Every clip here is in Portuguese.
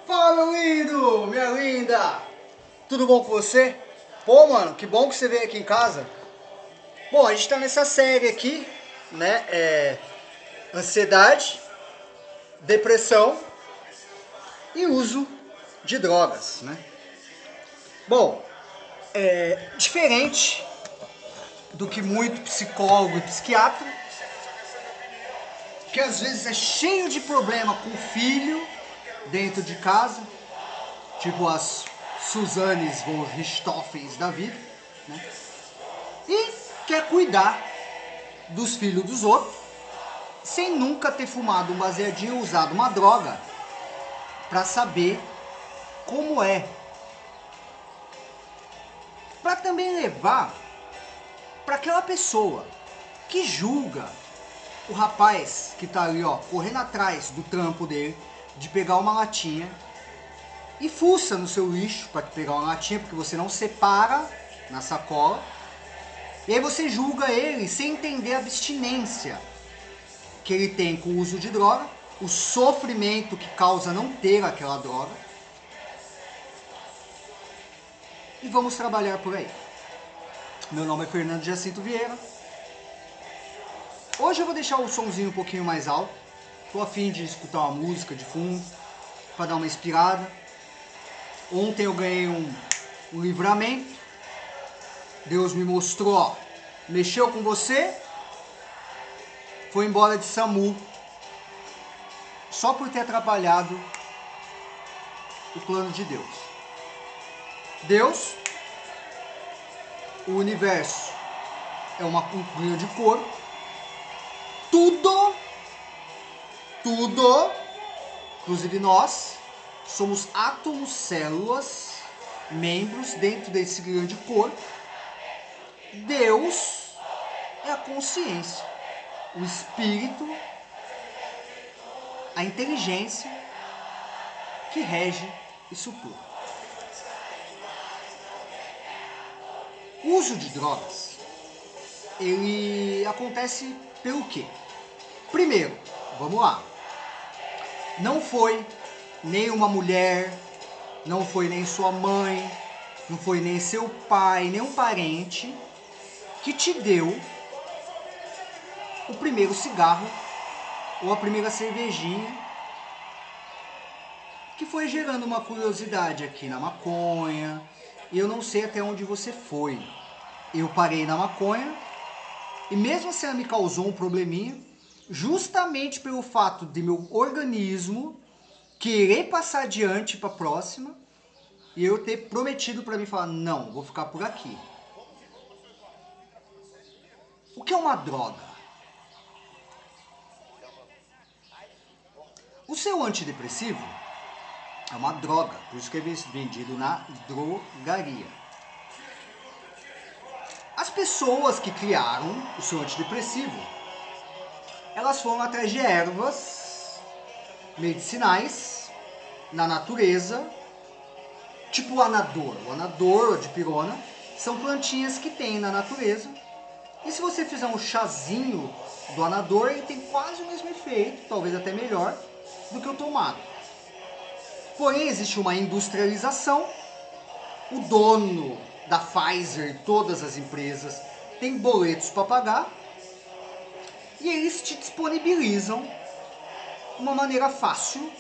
Fala, meu lindo, minha linda! Tudo bom com você? Pô, mano, que bom que você veio aqui em casa. Bom, a gente tá nessa série aqui, né? Ansiedade, depressão e uso de drogas, né? Bom, diferente do que muito psicólogo e psiquiatra, que às vezes é cheio de problema com o filho dentro de casa, tipo as Susanes von Richthofen da vida, né? E quer cuidar dos filhos dos outros sem nunca ter fumado um baseadinho ou usado uma droga para saber como é. Para também levar para aquela pessoa que julga o rapaz que tá ali, ó, correndo atrás do trampo dele de pegar uma latinha e fuça no seu lixo para pegar uma latinha porque você não separa na sacola. E aí você julga ele sem entender a abstinência que ele tem com o uso de droga, o sofrimento que causa não ter aquela droga. E vamos trabalhar por aí. Meu nome é Fernando Jacinto Vieira. Hoje eu vou deixar o somzinho um pouquinho mais alto. Tô a fim de escutar uma música de fundo para dar uma inspirada. Ontem eu ganhei um livramento. Deus me mostrou, ó, mexeu com você, foi embora de SAMU só por ter atrapalhado o plano de Deus. Deus, o universo, é uma grande corpo. Tudo, inclusive nós, somos átomos, células, membros dentro desse grande corpo. Deus é a consciência, o espírito, a inteligência que rege isso tudo. O uso de drogas, ele acontece pelo quê? Primeiro, vamos lá. Não foi nem uma mulher, não foi nem sua mãe, não foi nem seu pai, nem um parente que te deu o primeiro cigarro ou a primeira cervejinha, que foi gerando uma curiosidade aqui na maconha. E eu não sei até onde você foi. Eu parei na maconha e mesmo assim ela me causou um probleminha, justamente pelo fato de meu organismo querer passar adiante para a próxima e eu ter prometido para mim falar, não, vou ficar por aqui. O que é uma droga? O seu antidepressivo é uma droga, por isso que é vendido na drogaria. As pessoas que criaram o seu antidepressivo, elas foram atrás de ervas medicinais na natureza, tipo o anador. O anador, a dipirona, são plantinhas que tem na natureza. E se você fizer um chazinho do anador, ele tem quase o mesmo efeito, talvez até melhor, do que o tomado. Porém, existe uma industrialização. O dono da Pfizer e todas as empresas têm boletos para pagar e eles te disponibilizam uma maneira fácil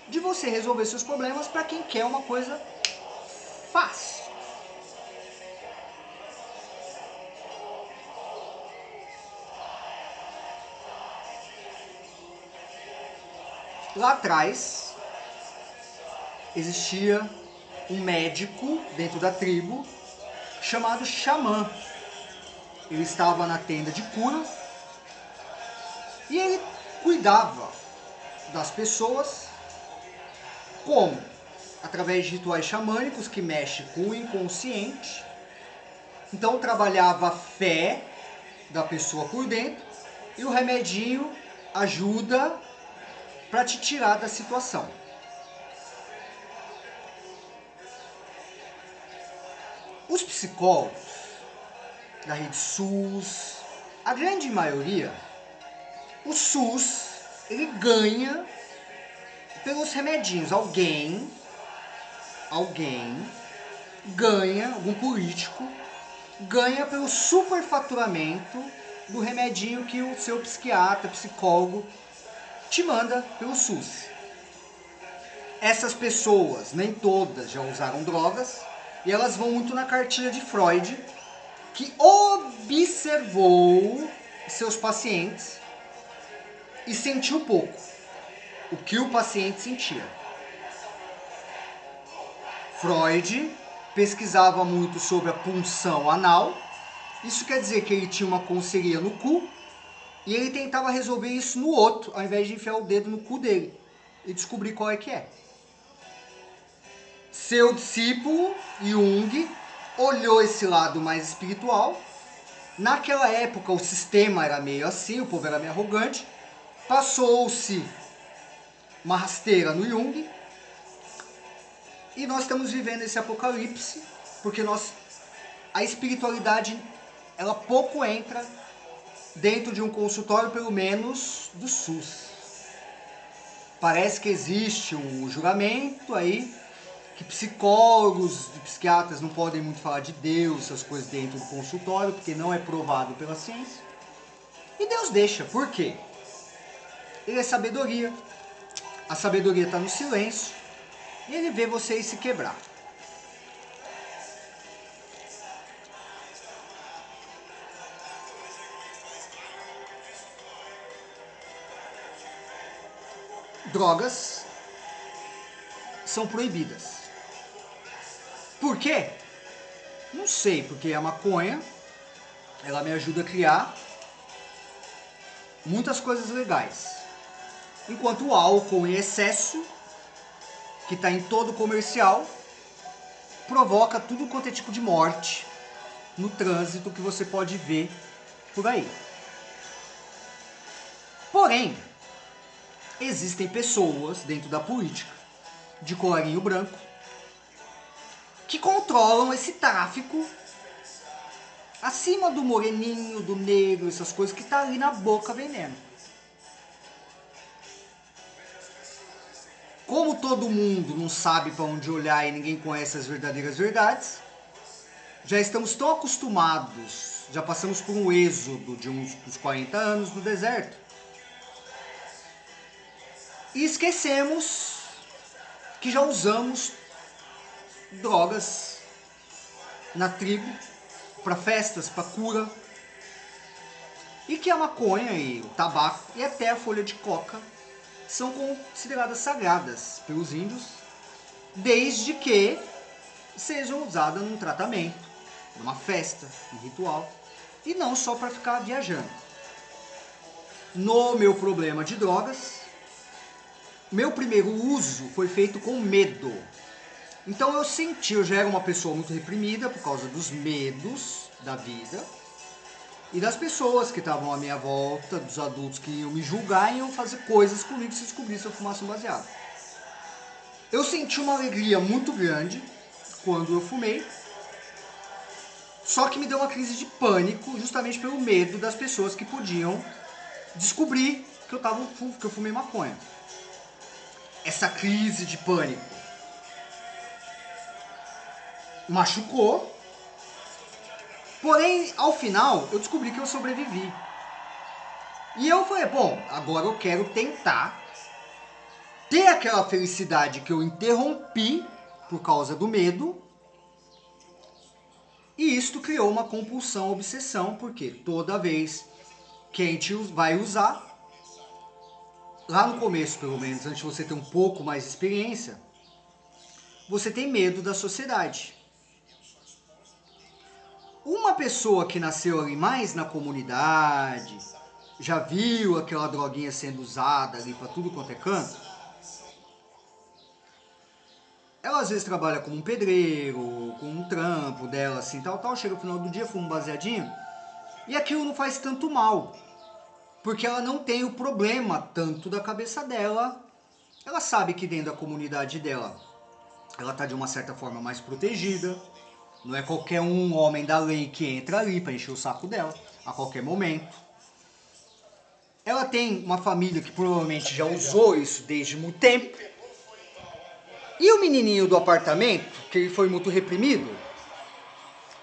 de você resolver seus problemas para quem quer uma coisa fácil. Lá atrás existia um médico dentro da tribo chamado xamã. Ele estava na tenda de cura e ele cuidava das pessoas como? Através de rituais xamânicos que mexem com o inconsciente. Então trabalhava a fé da pessoa por dentro e o remedinho ajuda para te tirar da situação. Os psicólogos da rede SUS, a grande maioria, o SUS, ele ganha pelos remedinhos. Alguém ganha, algum político, ganha pelo superfaturamento do remedinho que o seu psiquiatra, psicólogo te manda pelo SUS. Essas pessoas, nem todas já usaram drogas, e elas vão muito na cartilha de Freud, que observou seus pacientes e sentiu pouco o que o paciente sentia. Freud pesquisava muito sobre a punção anal. Isso quer dizer que ele tinha uma coceira no cu e ele tentava resolver isso no outro, ao invés de enfiar o dedo no cu dele e descobrir qual é que é. Seu discípulo, Jung, olhou esse lado mais espiritual. Naquela época o sistema era meio assim, o povo era meio arrogante. Passou-se uma rasteira no Jung. E nós estamos vivendo esse apocalipse, porque a espiritualidade, ela pouco entra dentro de um consultório, pelo menos do SUS. Parece que existe um juramento aí, que psicólogos e psiquiatras não podem muito falar de Deus, essas coisas dentro do consultório, porque não é provado pela ciência. E Deus deixa, por quê? Ele é sabedoria, a sabedoria está no silêncio, e ele vê vocês se quebrar. Drogas são proibidas. Por quê? Não sei, porque a maconha, ela me ajuda a criar muitas coisas legais. Enquanto o álcool em excesso, que está em todo comercial, provoca tudo quanto é tipo de morte no trânsito que você pode ver por aí. Porém, existem pessoas dentro da política, de colarinho branco, que controlam esse tráfico acima do moreninho, do negro, essas coisas que tá ali na boca vendendo. Como todo mundo não sabe para onde olhar e ninguém conhece as verdadeiras verdades, já estamos tão acostumados, já passamos por um êxodo de uns 40 anos no deserto, e esquecemos que já usamos drogas na tribo, para festas, para cura, e que a maconha e o tabaco e até a folha de coca são consideradas sagradas pelos índios, desde que sejam usadas num tratamento, numa festa, num ritual, e não só para ficar viajando. No meu problema de drogas, meu primeiro uso foi feito com medo. Então eu já era uma pessoa muito reprimida por causa dos medos da vida e das pessoas que estavam à minha volta, dos adultos que iam me julgar e iam fazer coisas comigo se descobrissem se eu fumasse um baseado. Eu senti uma alegria muito grande quando eu fumei, só que me deu uma crise de pânico justamente pelo medo das pessoas que podiam descobrir que eu fumei maconha. Essa crise de pânico machucou, porém, ao final, eu descobri que eu sobrevivi. E eu falei, bom, agora eu quero tentar ter aquela felicidade que eu interrompi por causa do medo. E isto criou uma compulsão, obsessão, porque toda vez que a gente vai usar, lá no começo pelo menos, antes de você ter um pouco mais de experiência, você tem medo da sociedade. Uma pessoa que nasceu ali mais na comunidade, já viu aquela droguinha sendo usada ali para tudo quanto é canto, ela às vezes trabalha como um pedreiro, com um trampo dela assim, tal, chega no final do dia, fuma um baseadinho, e aquilo não faz tanto mal, porque ela não tem o problema tanto da cabeça dela, ela sabe que dentro da comunidade dela, ela tá de uma certa forma mais protegida, não é qualquer um homem da lei que entra ali para encher o saco dela, a qualquer momento. Ela tem uma família que provavelmente já usou isso desde muito tempo, E o menininho do apartamento, que ele foi muito reprimido,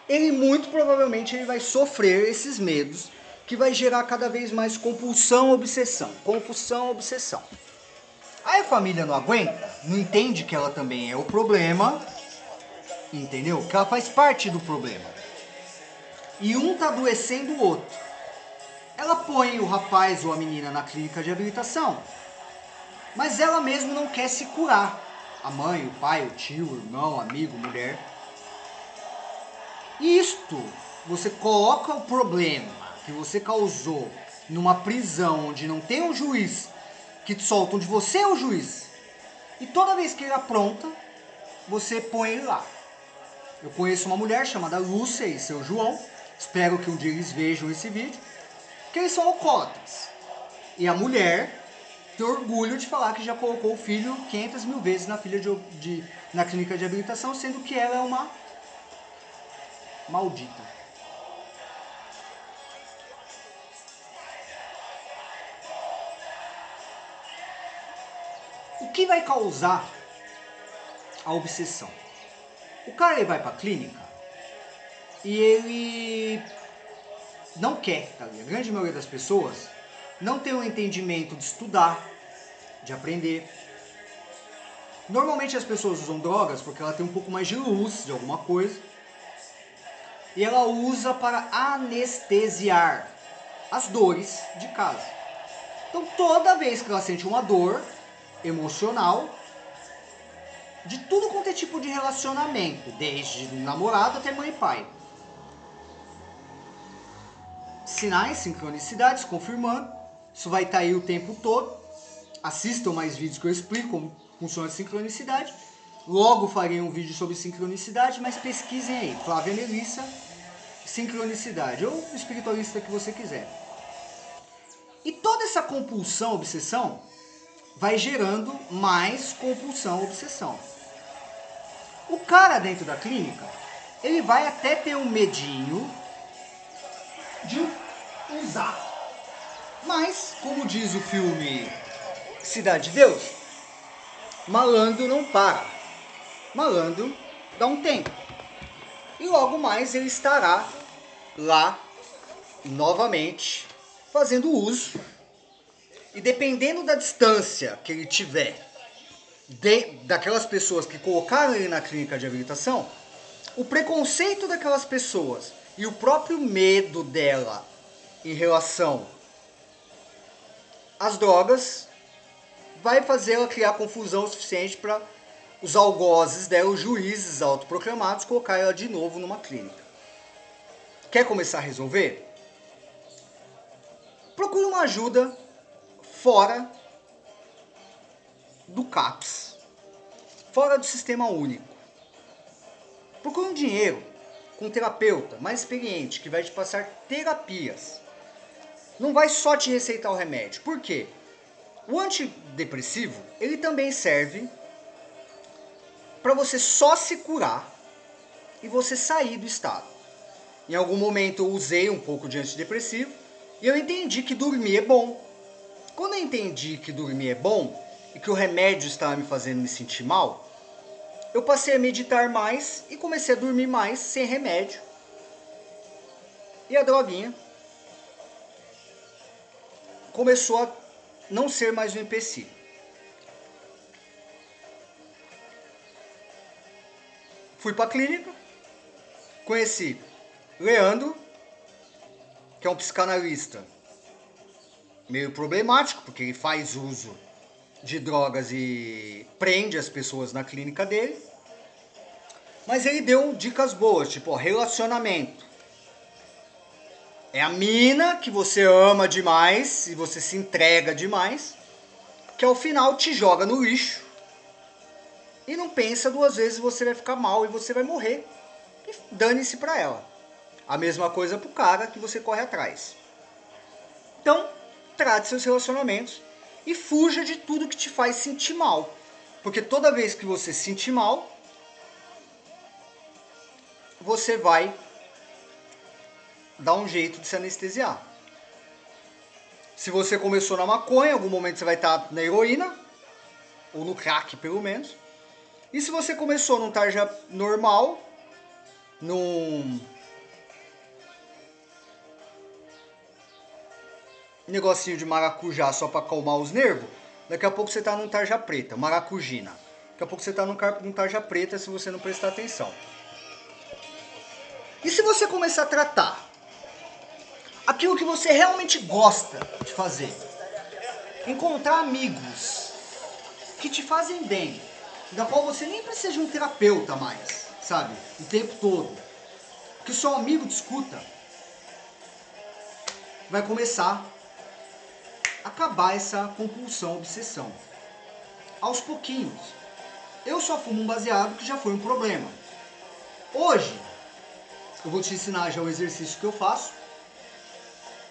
ele muito provavelmente ele vai sofrer esses medos, que vai gerar cada vez mais compulsão, obsessão. Compulsão, obsessão. Aí a família não aguenta, não entende que ela também é o problema, entendeu? Que ela faz parte do problema. E um tá adoecendo o outro. Ela põe o rapaz ou a menina na clínica de habilitação, mas ela mesma não quer se curar. A mãe, o pai, o tio, o irmão, amigo, mulher. Isto, você coloca o problema que você causou numa prisão onde não tem um juiz que te solta, onde você é o juiz. E toda vez que ele apronta, você põe ele lá. Eu conheço uma mulher chamada Lúcia e seu João, espero que um dia eles vejam esse vídeo, que eles são alcoólatras. E a mulher tem orgulho de falar que já colocou o filho 500 mil vezes na clínica de habilitação, sendo que ela é uma maldita. O que vai causar a obsessão? O cara ele vai pra clínica e ele não quer, tá ligado? A grande maioria das pessoas não tem o entendimento de estudar, de aprender. Normalmente as pessoas usam drogas porque ela tem um pouco mais de luz de alguma coisa. E ela usa para anestesiar as dores de casa. Então toda vez que ela sente uma dor emocional, de tudo quanto é tipo de relacionamento, desde namorado até mãe e pai. Sinais, sincronicidades, confirmando. Isso vai estar aí o tempo todo. Assistam mais vídeos que eu explico como funciona a sincronicidade. Logo farei um vídeo sobre sincronicidade, mas pesquisem aí. Flávia Melissa, sincronicidade, ou o espiritualista que você quiser. E toda essa compulsão, obsessão, vai gerando mais compulsão, obsessão. O cara dentro da clínica, ele vai até ter um medinho de usar. Mas, como diz o filme Cidade de Deus, malandro não para. Malandro dá um tempo. E logo mais ele estará lá, novamente, fazendo uso. E dependendo da distância que ele tiver daquelas pessoas que colocaram ele na clínica de habilitação, o preconceito daquelas pessoas e o próprio medo dela em relação às drogas vai fazer ela criar confusão o suficiente para os algozes dela, os juízes autoproclamados, colocar ela de novo numa clínica. Quer começar a resolver? Procure uma ajuda fora do CAPS, fora do sistema único. Procure um dinheiro com um terapeuta mais experiente que vai te passar terapias. Não vai só te receitar o remédio. Por quê? O antidepressivo, ele também serve para você só se curar e você sair do estado. Em algum momento eu usei um pouco de antidepressivo e eu entendi que dormir é bom. Quando eu entendi que dormir é bom e que o remédio estava me fazendo me sentir mal, eu passei a meditar mais e comecei a dormir mais sem remédio. E a droguinha começou a não ser mais um empecilho. Fui para a clínica, conheci Leandro, que é um psicanalista meio problemático, porque ele faz uso de drogas e prende as pessoas na clínica dele. Mas ele deu dicas boas, tipo, ó, relacionamento. É a mina que você ama demais e você se entrega demais, que ao final te joga no lixo e não pensa duas vezes, você vai ficar mal e você vai morrer. E dane-se pra ela. A mesma coisa pro cara que você corre atrás. Então, trate seus relacionamentos e fuja de tudo que te faz sentir mal. Porque toda vez que você se sentir mal, você vai dar um jeito de se anestesiar. Se você começou na maconha, em algum momento você vai estar na heroína, ou no crack pelo menos. E se você começou num tarja normal, num negocinho de maracujá só para acalmar os nervos, daqui a pouco você tá num tarja preta, maracujina. Daqui a pouco você tá num tarja preta se você não prestar atenção. E se você começar a tratar aquilo que você realmente gosta de fazer, encontrar amigos que te fazem bem, da qual você nem precisa de um terapeuta mais, sabe? O tempo todo. Que o seu amigo te escuta, vai começar a acabar essa compulsão, obsessão. Aos pouquinhos. Eu só fumo um baseado, que já foi um problema. Hoje, eu vou te ensinar já o exercício que eu faço.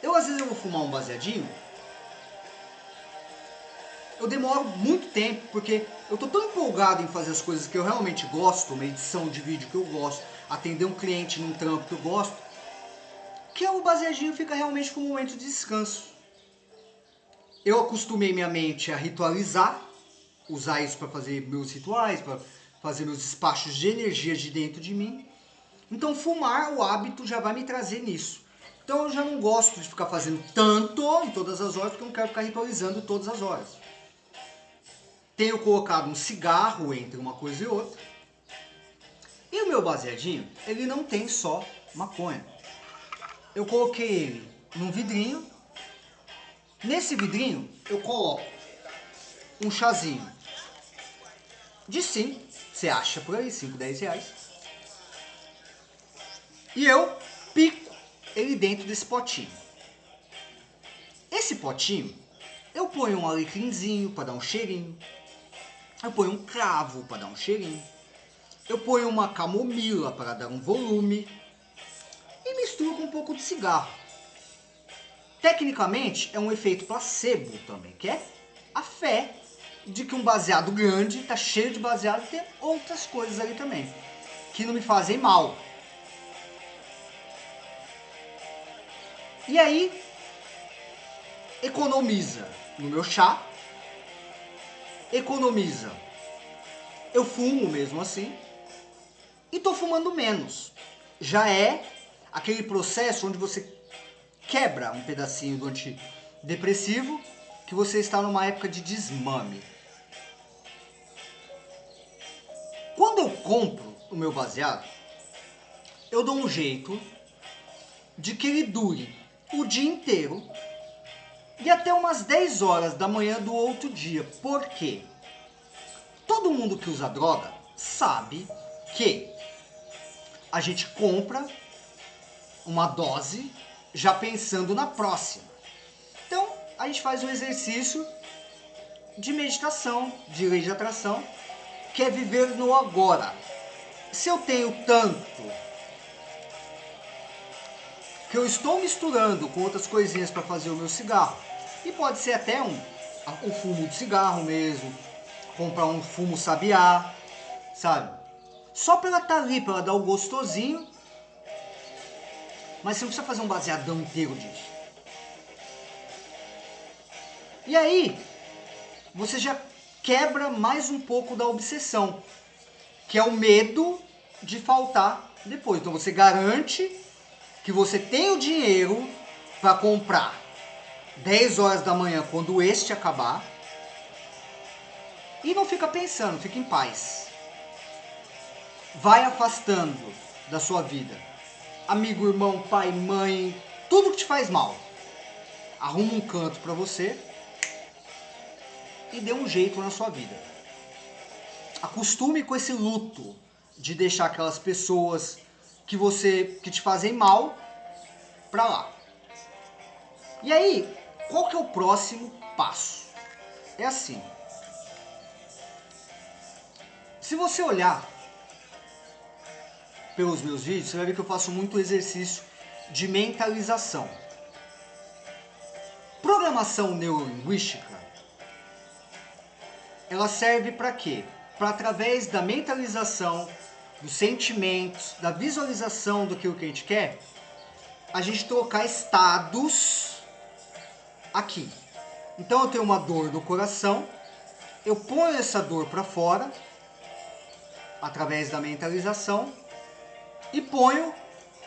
Às vezes eu vou fumar um baseadinho, eu demoro muito tempo, porque eu tô tão empolgado em fazer as coisas que eu realmente gosto, uma edição de vídeo que eu gosto, atender um cliente num trampo que eu gosto, que o baseadinho fica realmente como um momento de descanso. Eu acostumei minha mente a ritualizar, usar isso para fazer meus rituais, para fazer meus despachos de energia de dentro de mim. Então fumar, o hábito já vai me trazer nisso. Então eu já não gosto de ficar fazendo tanto em todas as horas, porque eu não quero ficar ritualizando todas as horas. Tenho colocado um cigarro entre uma coisa e outra. E o meu baseadinho, ele não tem só maconha. Eu coloquei ele num vidrinho. Nesse vidrinho eu coloco um chazinho de 5, você acha por aí, 5, 10 reais. E eu pico ele dentro desse potinho. Esse potinho, eu ponho um alecrimzinho para dar um cheirinho. Eu ponho um cravo para dar um cheirinho. Eu ponho uma camomila para dar um volume. E misturo com um pouco de cigarro. Tecnicamente, é um efeito placebo também, que é a fé de que um baseado grande está cheio de baseado e tem outras coisas ali também, que não me fazem mal. E aí, economiza no meu chá, economiza, eu fumo mesmo assim, e tô fumando menos. Já é aquele processo onde você quebra um pedacinho do antidepressivo, que você está numa época de desmame. Quando eu compro o meu baseado, eu dou um jeito de que ele dure o dia inteiro e até umas 10 horas da manhã do outro dia. Por quê? Todo mundo que usa droga sabe que a gente compra uma dose já pensando na próxima. Então, a gente faz um exercício de meditação, de lei de atração, que é viver no agora. Se eu tenho tanto que eu estou misturando com outras coisinhas para fazer o meu cigarro, e pode ser até um fumo de cigarro mesmo, comprar um fumo sabiá, sabe? Só para ela estar ali, para ela dar o gostosinho, mas você não precisa fazer um baseadão inteiro disso. E aí, você já quebra mais um pouco da obsessão, que é o medo de faltar depois. Então você garante que você tem o dinheiro para comprar 10 horas da manhã quando este acabar e não fica pensando, fica em paz. Vai afastando da sua vida amigo, irmão, pai, mãe, tudo que te faz mal. Arruma um canto para você e dê um jeito na sua vida. Acostume com esse luto de deixar aquelas pessoas que te fazem mal pra lá. E aí, qual que é o próximo passo? É assim. Se você olhar pelos meus vídeos, você vai ver que eu faço muito exercício de mentalização. Programação neurolinguística, ela serve para quê? Para através da mentalização, dos sentimentos, da visualização do que a gente quer, a gente trocar estados aqui. Então eu tenho uma dor no coração, eu ponho essa dor para fora através da mentalização e ponho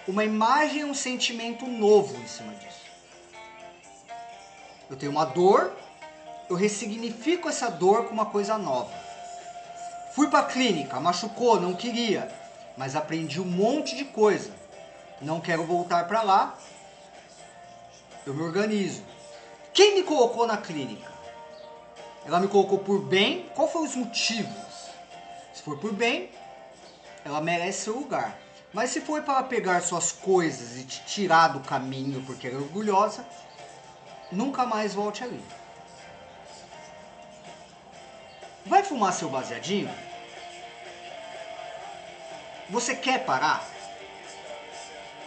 uma imagem e um sentimento novo em cima disso. Eu tenho uma dor, eu ressignifico essa dor com uma coisa nova. Fui para a clínica, machucou, não queria, mas aprendi um monte de coisa. Não quero voltar para lá, eu me organizo. Quem me colocou na clínica? Ela me colocou por bem? Qual foram os motivos? Se for por bem, ela merece seu lugar. Mas se for para pegar suas coisas e te tirar do caminho porque ela é orgulhosa, nunca mais volte ali. Vai fumar seu baseadinho? Você quer parar?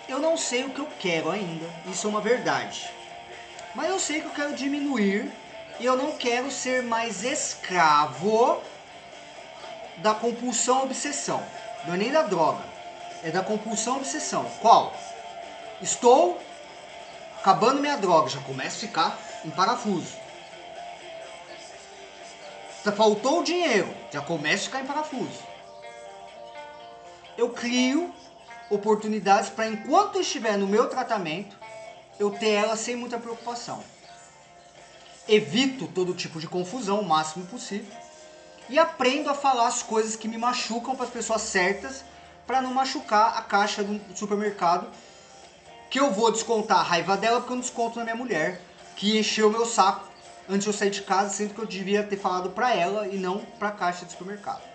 Eu não sei o que eu quero ainda, isso é uma verdade. Mas eu sei que eu quero diminuir e eu não quero ser mais escravo da compulsão obsessão. Não é nem da droga, é da compulsão obsessão. Qual? Estou acabando minha droga, já começo a ficar em parafuso. Faltou o dinheiro, já começo a ficar em parafuso. Eu crio oportunidades para enquanto eu estiver no meu tratamento, eu ter ela sem muita preocupação. Evito todo tipo de confusão o máximo possível e aprendo a falar as coisas que me machucam para as pessoas certas, para não machucar a caixa do supermercado, que eu vou descontar a raiva dela porque eu não desconto na minha mulher, que encheu meu saco antes de eu sair de casa, sendo que eu devia ter falado para ela e não para a caixa do supermercado.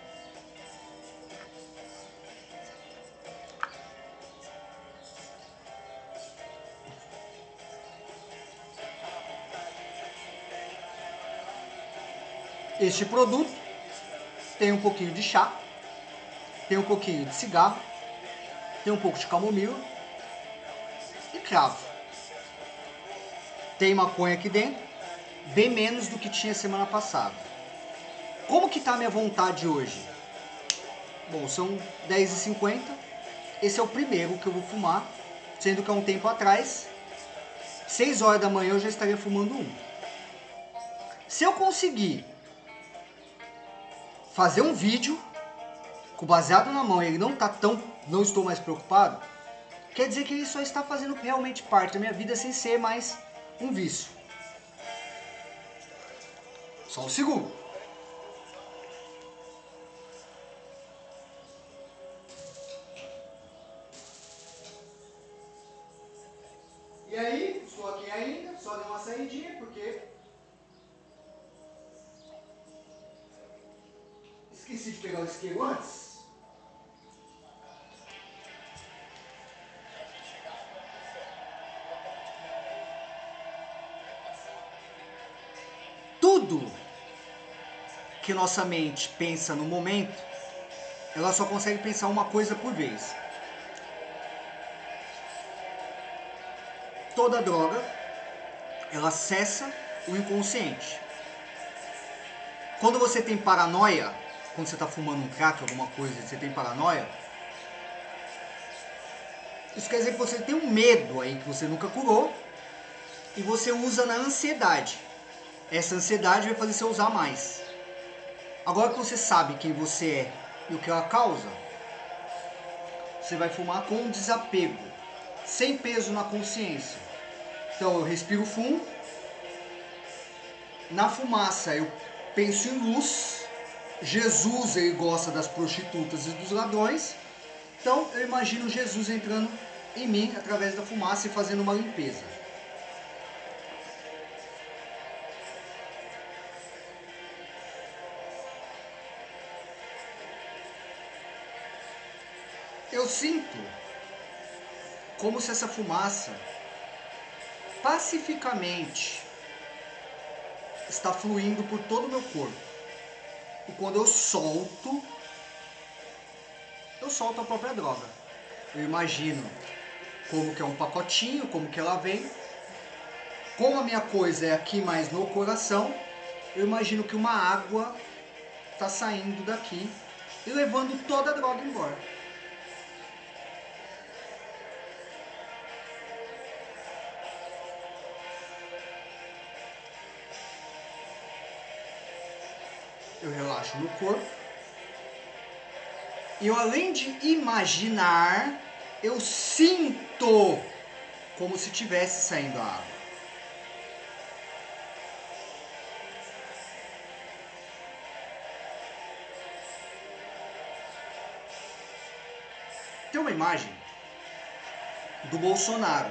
Este produto tem um pouquinho de chá, tem um pouquinho de cigarro, tem um pouco de camomila e cravo. Tem maconha aqui dentro, bem menos do que tinha semana passada. Como que tá a minha vontade hoje? Bom, são 10h50, esse é o primeiro que eu vou fumar, sendo que há um tempo atrás, 6 horas da manhã eu já estaria fumando um. Se eu conseguir fazer um vídeo com o baseado na mão e ele não estou mais preocupado, quer dizer que ele só está fazendo realmente parte da minha vida sem ser mais um vício. Só um segundo. E aí, estou aqui ainda, só dei uma saidinha porque esqueci de pegar o isqueiro antes. Tudo que nossa mente pensa no momento, ela só consegue pensar uma coisa por vez. Toda droga, ela acessa o inconsciente. Quando você tem paranoia, quando você está fumando um crack, alguma coisa, você tem paranoia, isso quer dizer que você tem um medo aí que você nunca curou e você usa na ansiedade. Essa ansiedade vai fazer você usar mais. Agora que você sabe quem você é e o que ela causa, você vai fumar com um desapego, sem peso na consciência. Então eu respiro fundo, na fumaça eu penso em luz, Jesus ele gosta das prostitutas e dos ladrões, então eu imagino Jesus entrando em mim através da fumaça e fazendo uma limpeza. Eu sinto como se essa fumaça pacificamente está fluindo por todo o meu corpo. E quando eu solto a própria droga. Eu imagino como que é um pacotinho, como que ela vem. Como a minha coisa é aqui mais no coração, eu imagino que uma água está saindo daqui e levando toda a droga embora. Eu relaxo no corpo, E eu, além de imaginar, eu sinto como se tivesse saindo a água. Tem uma imagem do Bolsonaro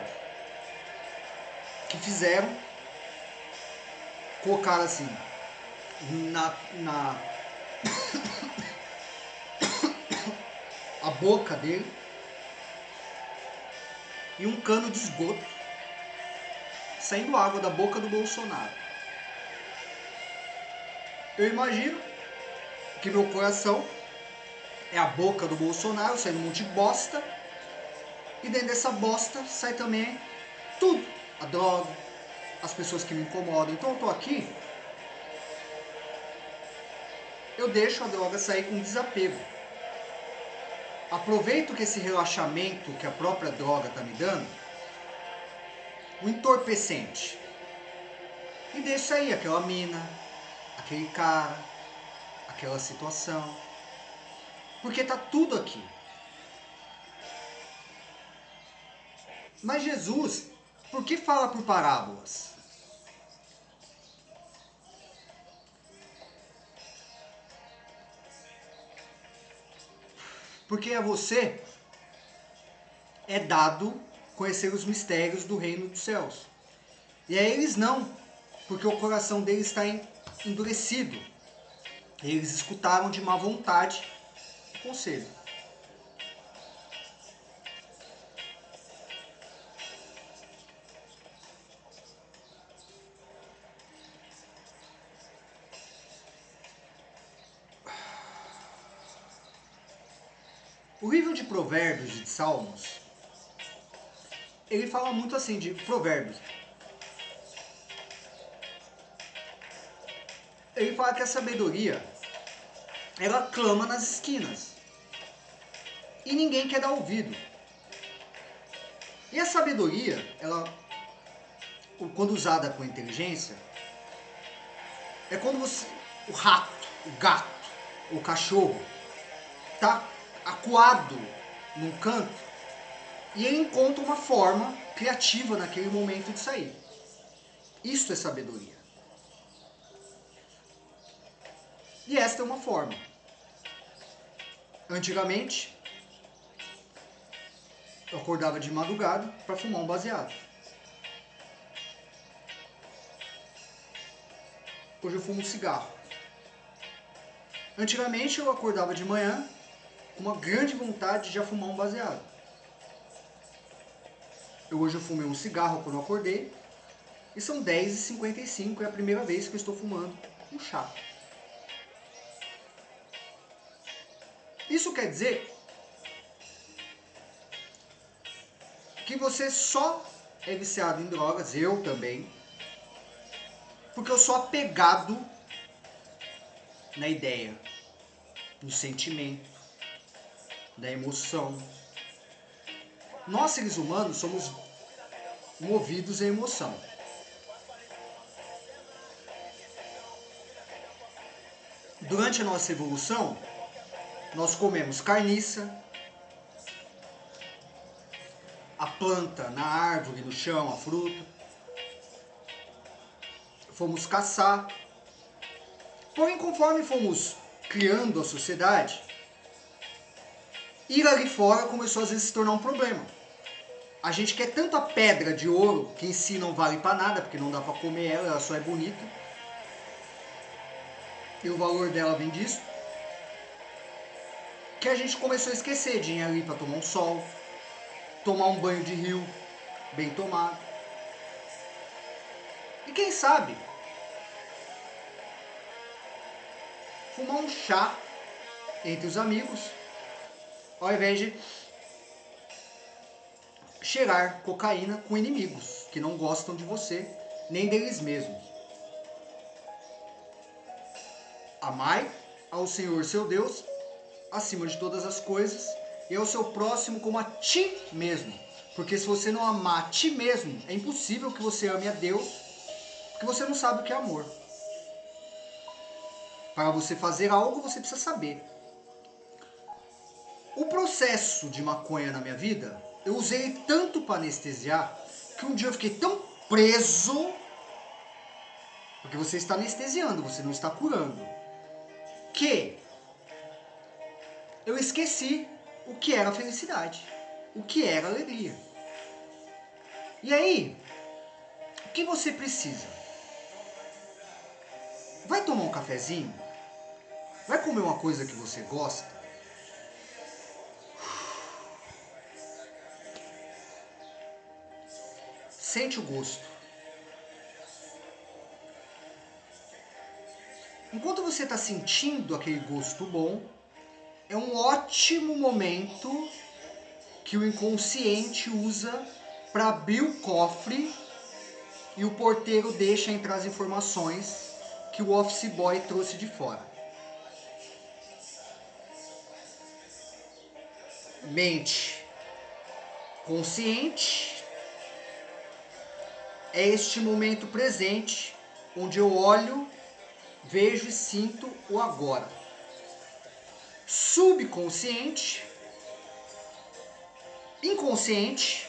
que fizeram, colocaram assim na a boca dele e um cano de esgoto saindo água da boca do Bolsonaro. Eu imagino que meu coração é a boca do Bolsonaro saindo um monte de bosta, e dentro dessa bosta sai também tudo, a droga, as pessoas que me incomodam. Então eu tô aqui, eu deixo a droga sair com desapego. Aproveito que esse relaxamento que a própria droga tá me dando, o entorpecente, e deixo sair aquela mina, aquele cara, aquela situação, porque tá tudo aqui. Mas Jesus, por que fala por parábolas? Porque a você é dado conhecer os mistérios do reino dos céus. E a eles não, porque o coração deles está endurecido. Eles escutaram de má vontade o conselho. O livro de Provérbios e de Salmos, ele fala muito assim de Provérbios. Ele fala que a sabedoria, ela clama nas esquinas. E ninguém quer dar ouvido. E a sabedoria, ela, quando usada com inteligência, é quando você, o rato, o gato, o cachorro, tá acuado num canto e ele encontra uma forma criativa naquele momento de sair. Isso é sabedoria. E esta é uma forma. Antigamente, eu acordava de madrugada para fumar um baseado. Hoje eu fumo um cigarro. Antigamente eu acordava de manhã com uma grande vontade de já fumar um baseado. Hoje eu fumei um cigarro quando eu acordei e são 10h55 e é a primeira vez que eu estou fumando um chá. Isso quer dizer que você só é viciado em drogas, eu também, porque eu sou apegado na ideia, no sentimento, da emoção. Nós, seres humanos, somos movidos à emoção. Durante a nossa evolução, nós comemos carniça, a planta na árvore, no chão, a fruta. Fomos caçar. Porém, conforme fomos criando a sociedade, ir ali fora começou às vezes a se tornar um problema. A gente quer tanto a pedra de ouro, que em si não vale para nada, porque não dá para comer ela, ela só é bonita. E o valor dela vem disso. Que a gente começou a esquecer de ir ali para tomar um sol, tomar um banho de rio, bem tomado. E quem sabe, fumar um chá entre os amigos, ao invés de cheirar cocaína com inimigos que não gostam de você, nem deles mesmos. Amai ao Senhor seu Deus acima de todas as coisas e ao seu próximo como a ti mesmo. Porque se você não amar a ti mesmo, é impossível que você ame a Deus, porque você não sabe o que é amor. Para você fazer algo, você precisa saber. O processo de maconha na minha vida, eu usei tanto para anestesiar, que um dia eu fiquei tão preso, porque você está anestesiando, você não está curando, que eu esqueci o que era felicidade, o que era alegria. E aí, o que você precisa? Vai tomar um cafezinho? Vai comer uma coisa que você gosta? Sente o gosto. Enquanto você está sentindo aquele gosto bom, é um ótimo momento que o inconsciente usa para abrir o cofre e o porteiro deixa entrar as informações que o office boy trouxe de fora. Mente consciente é este momento presente onde eu olho, vejo e sinto o agora. Subconsciente, inconsciente,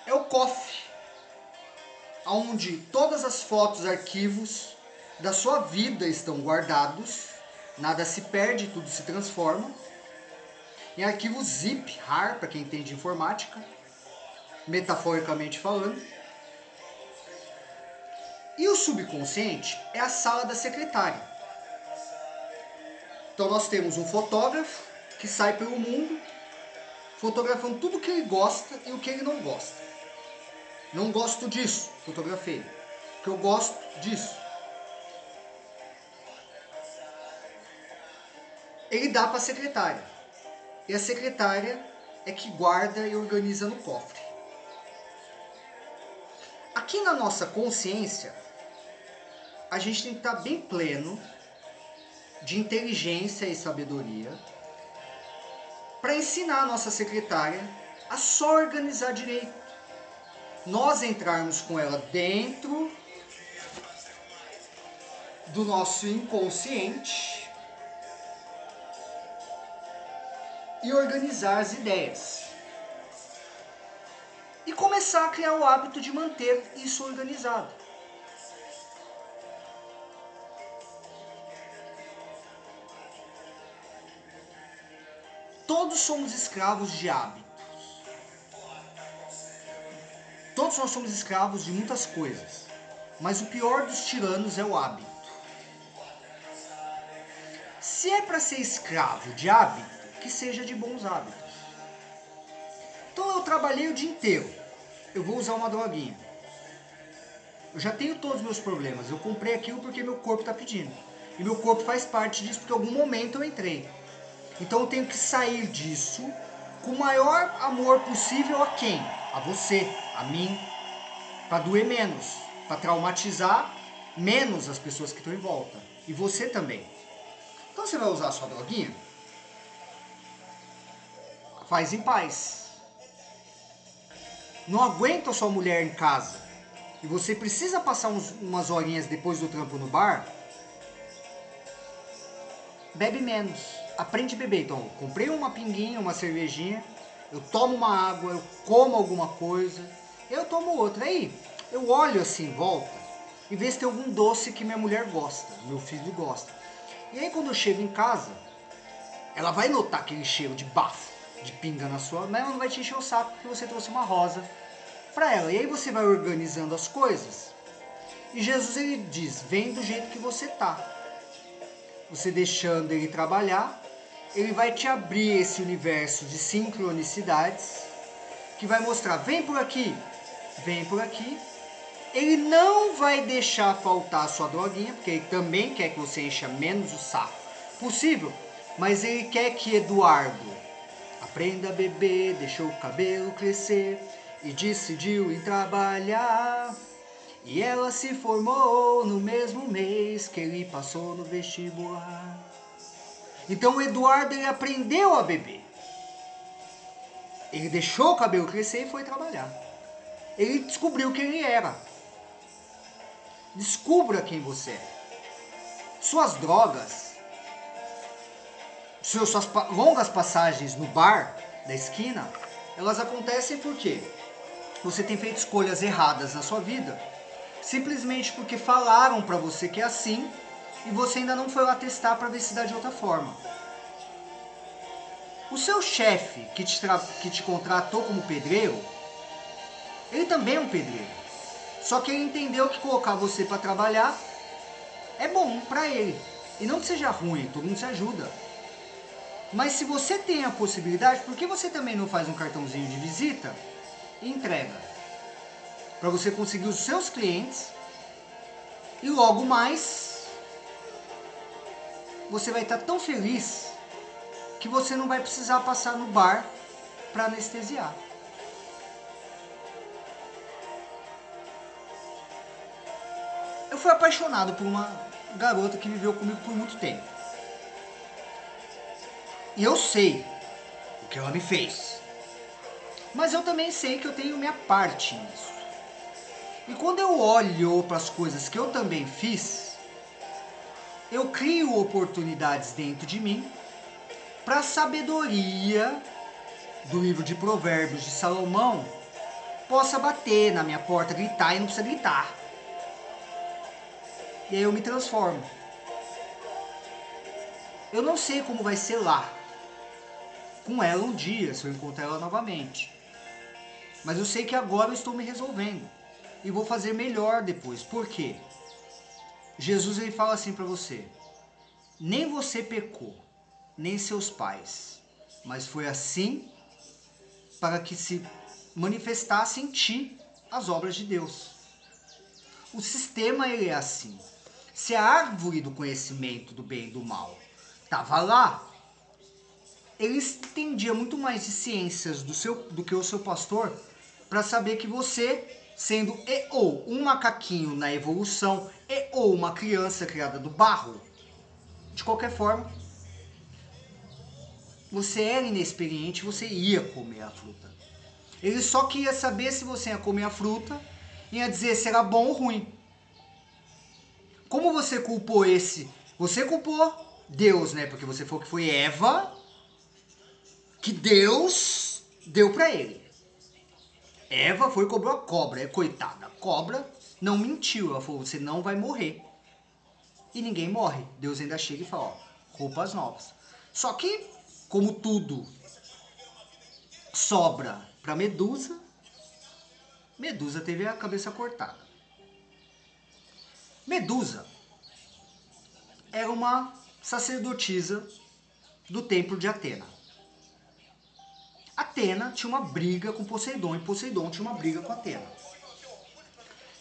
é o cofre, onde todas as fotos, arquivos da sua vida estão guardados, nada se perde, tudo se transforma, em arquivo zip, RAR, para quem entende informática, metaforicamente falando. E o subconsciente é a sala da secretária. Então nós temos um fotógrafo que sai pelo mundo fotografando tudo o que ele gosta e o que ele não gosta. Não gosto disso, fotografei. Porque eu gosto disso. Ele dá para a secretária. E a secretária é que guarda e organiza no cofre. Aqui na nossa consciência, a gente tem que estar bem pleno de inteligência e sabedoria para ensinar a nossa secretária a só organizar direito. Nós entrarmos com ela dentro do nosso inconsciente e organizar as ideias. E começar a criar o hábito de manter isso organizado. Todos somos escravos de hábitos. Todos nós somos escravos de muitas coisas. Mas o pior dos tiranos é o hábito. Se é para ser escravo de hábito, que seja de bons hábitos. Então eu trabalhei o dia inteiro. Eu vou usar uma droguinha. Eu já tenho todos os meus problemas. Eu comprei aquilo porque meu corpo está pedindo. E meu corpo faz parte disso porque em algum momento eu entrei. Então eu tenho que sair disso com o maior amor possível a quem? A você, a mim. Para doer menos. Para traumatizar menos as pessoas que estão em volta. E você também. Então você vai usar a sua droguinha? Faz em paz. Não aguenta a sua mulher em casa e você precisa passar umas horinhas depois do trampo no bar, bebe menos. Aprende a beber. Então, eu comprei uma pinguinha, uma cervejinha, eu tomo uma água, eu como alguma coisa, eu tomo outra. Aí, eu olho assim em volta e vejo se tem algum doce que minha mulher gosta, meu filho gosta. E aí, quando eu chego em casa, ela vai notar aquele cheiro de bafo, de pinga na sua, mas ela não vai te encher o saco porque você trouxe uma rosa para ela. E aí você vai organizando as coisas. E Jesus ele diz: vem do jeito que você tá. Você deixando ele trabalhar, ele vai te abrir esse universo de sincronicidades que vai mostrar: vem por aqui, vem por aqui. Ele não vai deixar faltar a sua droguinha, porque ele também quer que você encha menos o saco possível, mas ele quer que Eduardo aprenda a beber, deixou o cabelo crescer e decidiu em trabalhar. E ela se formou no mesmo mês que ele passou no vestibular. Então o Eduardo ele aprendeu a beber. Ele deixou o cabelo crescer e foi trabalhar. Ele descobriu quem ele era. Descubra quem você é. Suas drogas Suas longas passagens no bar da esquina, elas acontecem porque você tem feito escolhas erradas na sua vida, simplesmente porque falaram pra você que é assim e você ainda não foi lá testar pra ver se dá de outra forma. O seu chefe que te contratou como pedreiro, ele também é um pedreiro. Só que ele entendeu que colocar você pra trabalhar é bom pra ele. E não que seja ruim, todo mundo se ajuda. Mas se você tem a possibilidade, por que você também não faz um cartãozinho de visita e entrega? Para você conseguir os seus clientes e logo mais você vai estar tão feliz que você não vai precisar passar no bar para anestesiar. Eu fui apaixonado por uma garota que viveu comigo por muito tempo. E eu sei o que ela me fez. Mas eu também sei que eu tenho minha parte nisso. E quando eu olho para as coisas que eu também fiz, eu crio oportunidades dentro de mim para a sabedoria do livro de Provérbios de Salomão possa bater na minha porta, gritar e não precisa gritar. E aí eu me transformo. Eu não sei como vai ser lá com ela um dia, se eu encontrar ela novamente. Mas eu sei que agora eu estou me resolvendo. E vou fazer melhor depois. Por quê? Jesus ele fala assim para você: nem você pecou, nem seus pais, mas foi assim para que se manifestasse em ti as obras de Deus. O sistema ele é assim. Se a árvore do conhecimento do bem e do mal estava lá, ele entendia muito mais de ciências do que o seu pastor para saber que você, sendo e ou um macaquinho na evolução e ou uma criança criada do barro, de qualquer forma, você era inexperiente, você ia comer a fruta. Ele só queria saber se você ia comer a fruta e ia dizer se era bom ou ruim. Como você culpou esse? Você culpou Deus, né? Porque você falou que foi Eva que Deus deu para ele. Eva foi e cobrou a cobra. Coitada, a cobra não mentiu. Ela falou, você não vai morrer. E ninguém morre. Deus ainda chega e fala, ó, roupas novas. Só que, como tudo sobra para Medusa, Medusa teve a cabeça cortada. Medusa era uma sacerdotisa do templo de Atena. Atena tinha uma briga com Poseidon e Poseidon tinha uma briga com Atena.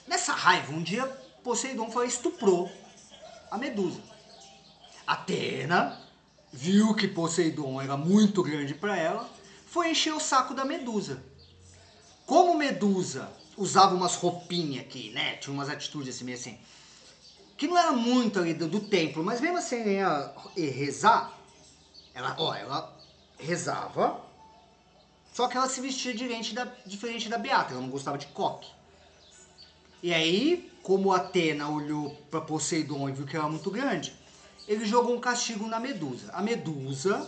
Nessa raiva, um dia Poseidon foi e estuprou a Medusa. Atena viu que Poseidon era muito grande para ela, foi encher o saco da Medusa. Como Medusa usava umas roupinhas aqui, né? Tinha umas atitudes assim, meio assim, que não era muito ali do templo, mas mesmo assim ela ia rezar, ela rezava, só que ela se vestia diferente da Beata, ela não gostava de coque. E aí, como Atena olhou para Poseidon e viu que era muito grande, ele jogou um castigo na Medusa. A Medusa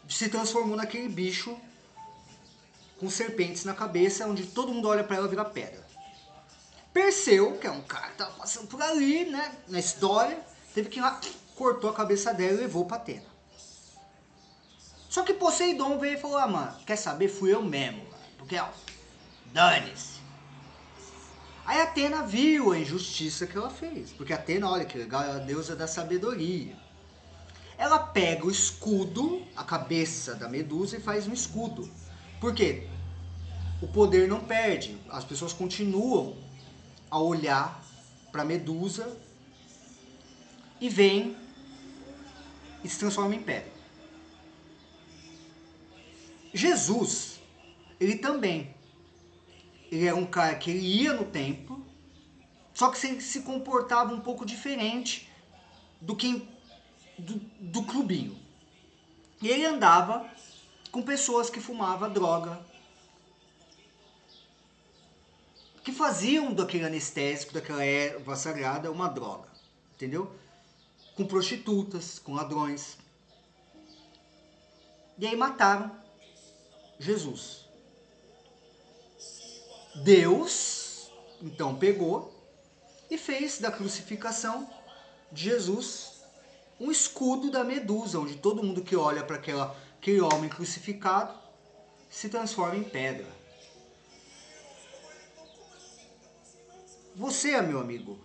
se transformou naquele bicho com serpentes na cabeça, onde todo mundo olha para ela e vira pedra. Perseu, que é um cara que tava passando por ali, né, na história, teve que ir lá, cortou a cabeça dela e levou para Atena. Só que Poseidon veio e falou, ah, mano, quer saber? Fui eu mesmo, mano, porque, ó, dane-se. Aí Atena viu a injustiça que ela fez, porque Atena, olha que legal, é a deusa da sabedoria. Ela pega o escudo, a cabeça da Medusa e faz um escudo. Por quê? O poder não perde, as pessoas continuam a olhar para Medusa e vem e se transforma em pedra. Jesus, ele também, ele era um cara que ele ia no templo, só que ele se comportava um pouco diferente do clubinho. E ele andava com pessoas que fumavam droga, que faziam daquele anestésico, daquela erva sagrada, uma droga, entendeu? Com prostitutas, com ladrões. E aí mataram Jesus. Deus, então, pegou e fez da crucificação de Jesus um escudo da Medusa, onde todo mundo que olha para aquele homem crucificado se transforma em pedra. Você, meu amigo,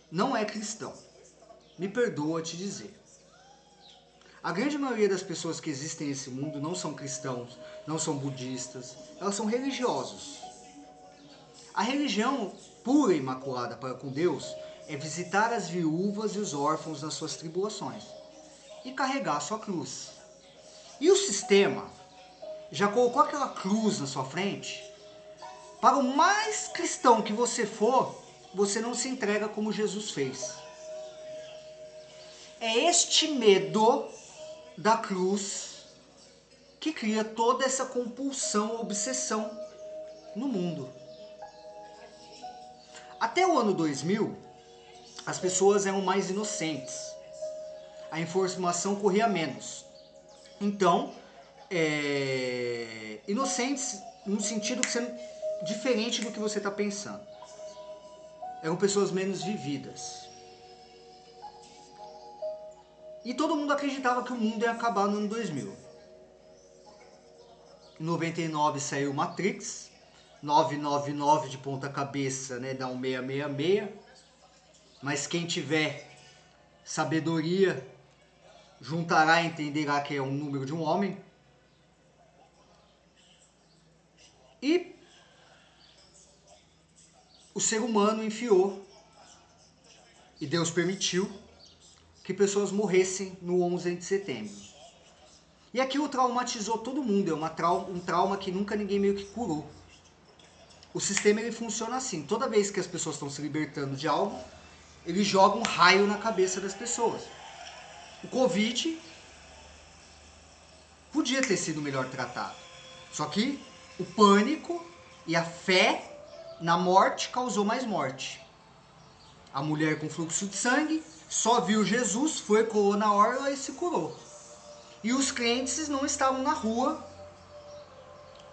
não é cristão. Me perdoa te dizer. A grande maioria das pessoas que existem nesse mundo não são cristãos, não são budistas, elas são religiosos. A religião pura e imaculada para com Deus é visitar as viúvas e os órfãos nas suas tribulações e carregar a sua cruz. E o sistema já colocou aquela cruz na sua frente. Para o mais cristão que você for, você não se entrega como Jesus fez. É este medo da cruz que cria toda essa compulsão, obsessão no mundo. Até o ano 2000, as pessoas eram mais inocentes. A informação corria menos. Então, inocentes no sentido que sendo diferente do que você está pensando. Eram pessoas menos vividas. E todo mundo acreditava que o mundo ia acabar no ano 2000. Em 99 saiu Matrix, 999 de ponta cabeça, né, dá um 666. Mas quem tiver sabedoria juntará e entenderá que é um número de um homem. E o ser humano enfiou, e Deus permitiu, que pessoas morressem no 11 de setembro. E aquilo traumatizou todo mundo, é um trauma que nunca ninguém meio que curou. O sistema ele funciona assim, toda vez que as pessoas estão se libertando de algo, ele joga um raio na cabeça das pessoas. O Covid podia ter sido melhor tratado, só que o pânico e a fé na morte causou mais morte. A mulher com fluxo de sangue só viu Jesus, foi, colou na orla e se curou. E os crentes não estavam na rua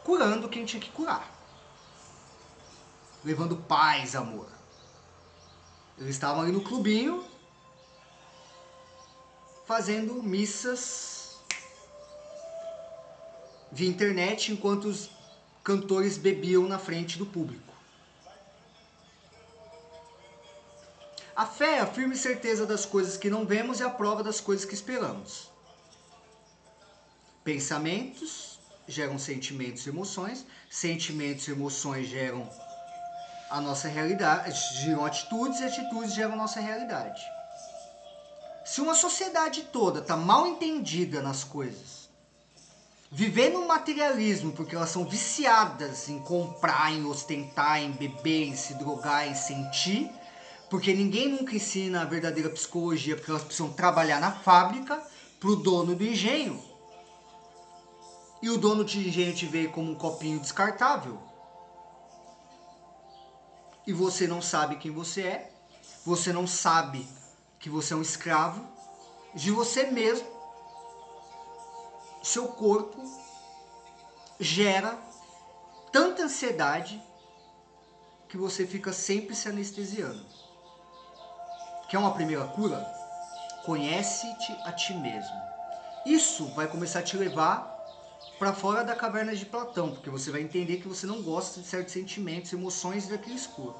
curando quem tinha que curar. Levando paz, amor. Eles estavam ali no clubinho, fazendo missas via internet, enquanto os cantores bebiam na frente do público. A fé é a firme certeza das coisas que não vemos e a prova das coisas que esperamos. Pensamentos geram sentimentos e emoções. Sentimentos e emoções geram a nossa realidade, geram atitudes e atitudes geram a nossa realidade. Se uma sociedade toda está mal entendida nas coisas, vivendo no materialismo porque elas são viciadas em comprar, em ostentar, em beber, em se drogar, em sentir, porque ninguém nunca ensina a verdadeira psicologia, porque elas precisam trabalhar na fábrica para o dono do engenho. E o dono do engenho te vê como um copinho descartável. E você não sabe quem você é. Você não sabe que você é um escravo de você mesmo. Seu corpo gera tanta ansiedade que você fica sempre se anestesiando. Quer uma primeira cura? Conhece-te a ti mesmo. Isso vai começar a te levar para fora da caverna de Platão, porque você vai entender que você não gosta de certos sentimentos, emoções daquele escuro.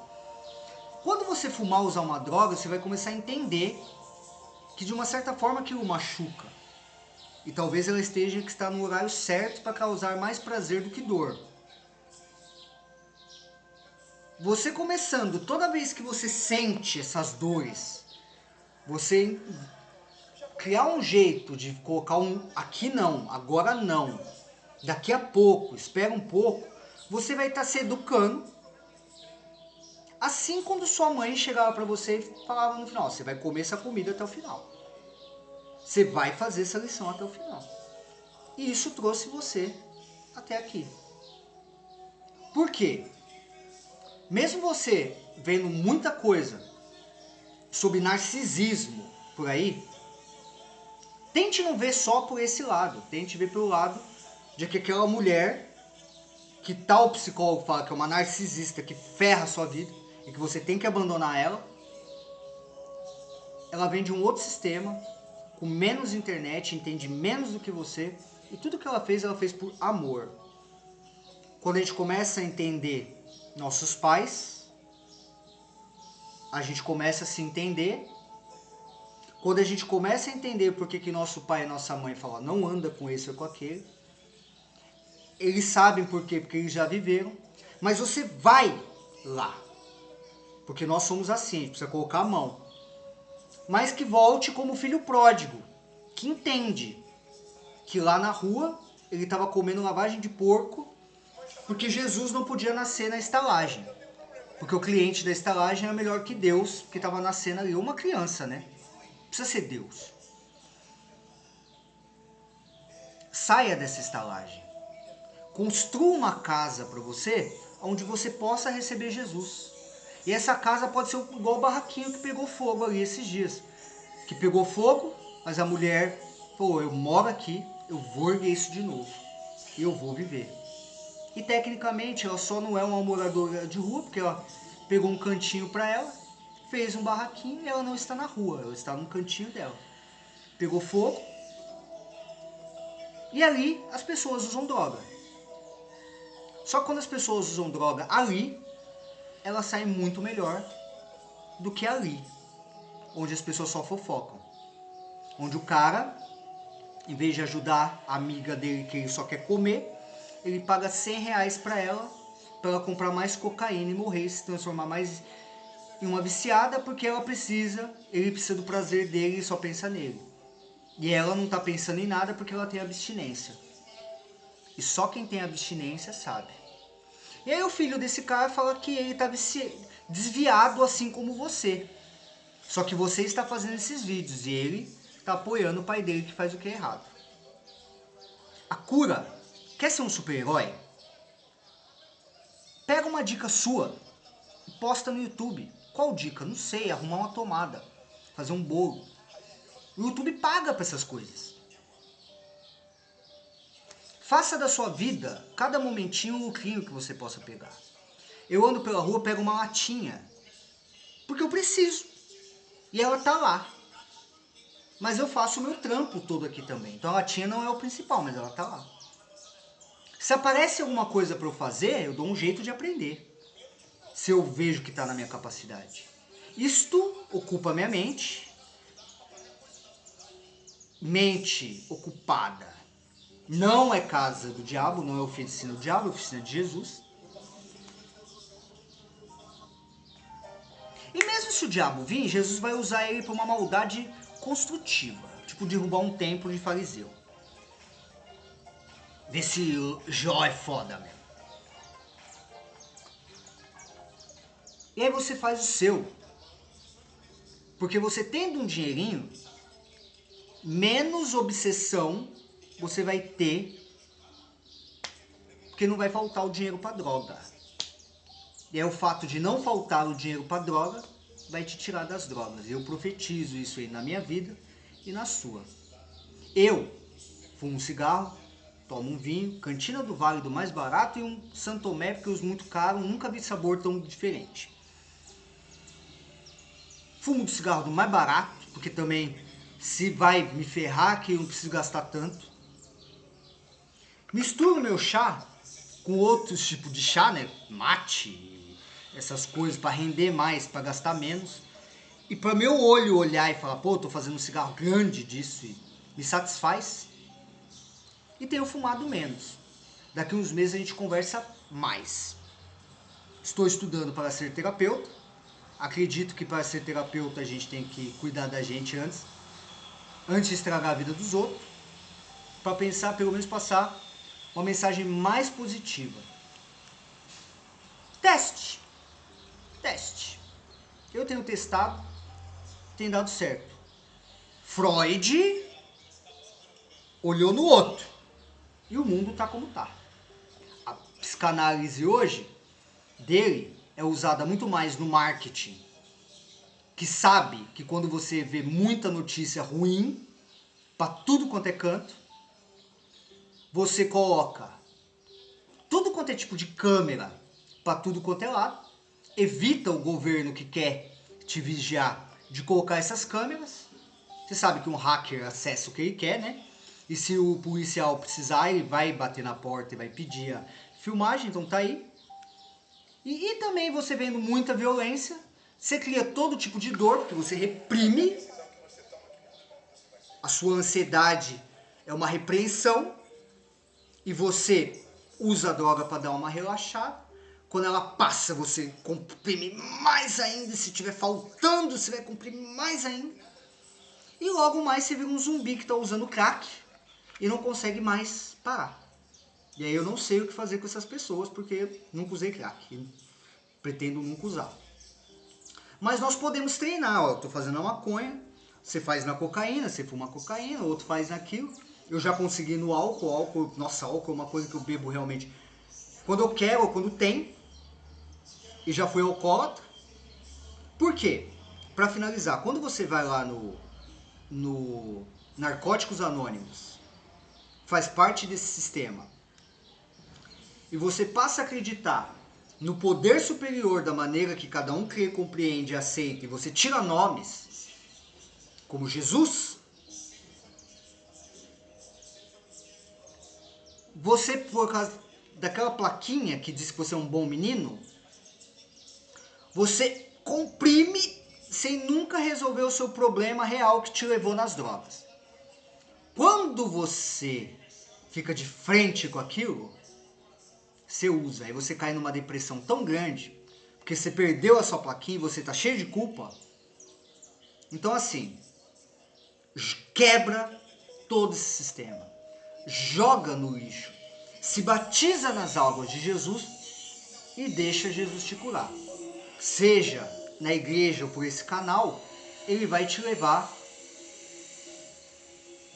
Quando você fumar ou usar uma droga, você vai começar a entender que de uma certa forma aquilo machuca. E talvez ela esteja que está no horário certo para causar mais prazer do que dor. Você começando, toda vez que você sente essas dores, você criar um jeito de colocar um aqui não, agora não, daqui a pouco, espera um pouco, você vai estar se educando. Assim quando sua mãe chegava para você e falava no final, você vai comer essa comida até o final. Você vai fazer essa lição até o final. E isso trouxe você até aqui. Por quê? Mesmo você vendo muita coisa sobre narcisismo por aí, tente não ver só por esse lado. Tente ver pelo lado de que aquela mulher, que tal psicólogo fala que é uma narcisista, que ferra a sua vida e que você tem que abandonar ela vem de um outro sistema, com menos internet, entende menos do que você, e tudo que ela fez por amor. Quando a gente começa a entender nossos pais, a gente começa a se entender. Quando a gente começa a entender por que nosso pai e nossa mãe falam não anda com esse ou com aquele, eles sabem por quê, porque eles já viveram, mas você vai lá, porque nós somos assim, a gente precisa colocar a mão. Mas que volte como filho pródigo, que entende que lá na rua ele estava comendo lavagem de porco, porque Jesus não podia nascer na estalagem, porque o cliente da estalagem era melhor que Deus, porque estava nascendo ali uma criança, né? Precisa ser Deus. Saia dessa estalagem. Construa uma casa para você, onde você possa receber Jesus. E essa casa pode ser igual o barraquinho que pegou fogo ali esses dias. Que pegou fogo, mas a mulher falou, eu moro aqui, eu vou erguer isso de novo. E eu vou viver. E tecnicamente ela só não é uma moradora de rua, porque ela pegou um cantinho para ela, fez um barraquinho e ela não está na rua, ela está no cantinho dela. Pegou fogo e ali as pessoas usam droga. Só que quando as pessoas usam droga ali, ela sai muito melhor do que ali, onde as pessoas só fofocam. Onde o cara, em vez de ajudar a amiga dele que ele só quer comer, ele paga R$100 para ela comprar mais cocaína e morrer, se transformar mais em uma viciada, porque ele precisa do prazer dele e só pensa nele. E ela não está pensando em nada porque ela tem abstinência. E só quem tem abstinência sabe. E aí o filho desse cara fala que ele está desviado assim como você. Só que você está fazendo esses vídeos e ele está apoiando o pai dele que faz o que é errado. A cura, quer ser um super-herói? Pega uma dica sua e posta no YouTube. Qual dica? Não sei, arrumar uma tomada, fazer um bolo. O YouTube paga para essas coisas. Faça da sua vida, cada momentinho, um lucrinho que você possa pegar. Eu ando pela rua, pego uma latinha, porque eu preciso. E ela tá lá. Mas eu faço o meu trampo todo aqui também. Então a latinha não é o principal, mas ela tá lá. Se aparece alguma coisa para eu fazer, eu dou um jeito de aprender. Se eu vejo que está na minha capacidade. Isto ocupa minha mente. Mente ocupada não é casa do diabo, não é oficina do diabo, é oficina de Jesus. E mesmo se o diabo vir, Jesus vai usar ele para uma maldade construtiva. Tipo derrubar um templo de fariseu. Vê se Jó é foda mesmo. E aí você faz o seu. Porque você tendo um dinheirinho, menos obsessão você vai ter, porque não vai faltar o dinheiro para droga. E aí o fato de não faltar o dinheiro para droga vai te tirar das drogas. Eu profetizo isso aí na minha vida e na sua. Eu fumo um cigarro, tomo um vinho, Cantina do Vale do mais barato e um Santomé, porque os muito caros, nunca vi sabor tão diferente. Fumo do cigarro do mais barato, porque também se vai me ferrar que eu não preciso gastar tanto. Misturo meu chá com outros tipos de chá, né? Mate, essas coisas para render mais, para gastar menos. E para meu olho olhar e falar, pô, tô fazendo um cigarro grande disso e me satisfaz. E tenho fumado menos. Daqui uns meses a gente conversa mais. Estou estudando para ser terapeuta. Acredito que para ser terapeuta a gente tem que cuidar da gente antes de estragar a vida dos outros. Para pensar, pelo menos passar uma mensagem mais positiva. Teste. Eu tenho testado, tem dado certo. Freud olhou no outro e o mundo tá como tá. A psicanálise hoje dele é usada muito mais no marketing, que sabe que quando você vê muita notícia ruim, para tudo quanto é canto. Você coloca tudo quanto é tipo de câmera para tudo quanto é lado. Evita o governo que quer te vigiar de colocar essas câmeras. Você sabe que um hacker acessa o que ele quer, né? E se o policial precisar, ele vai bater na porta e vai pedir a filmagem, então tá aí. E também você vendo muita violência, você cria todo tipo de dor, porque você reprime. A sua ansiedade é uma repreensão. E você usa a droga para dar uma relaxada. Quando ela passa, você comprime mais ainda. Se tiver faltando, você vai comprimir mais ainda. E logo mais você vira um zumbi que está usando crack e não consegue mais parar. E aí eu não sei o que fazer com essas pessoas, porque nunca usei crack. E pretendo nunca usar. Mas nós podemos treinar. Ó, eu estou fazendo a maconha, você faz na cocaína, você fuma cocaína, outro faz naquilo. Eu já consegui no álcool. Nossa, álcool é uma coisa que eu bebo realmente quando eu quero ou quando tem. E já fui alcoólatra. Por quê? Para finalizar, quando você vai lá no Narcóticos Anônimos, faz parte desse sistema, e você passa a acreditar no poder superior da maneira que cada um crê, compreende e aceita, e você tira nomes, como Jesus, você, por causa daquela plaquinha que diz que você é um bom menino, você comprime sem nunca resolver o seu problema real que te levou nas drogas. Quando você fica de frente com aquilo, você usa, aí você cai numa depressão tão grande, porque você perdeu a sua plaquinha e você tá cheio de culpa. Então assim, quebra todo esse sistema, joga no lixo, se batiza nas águas de Jesus e deixa Jesus te curar. Seja na igreja ou por esse canal, ele vai te levar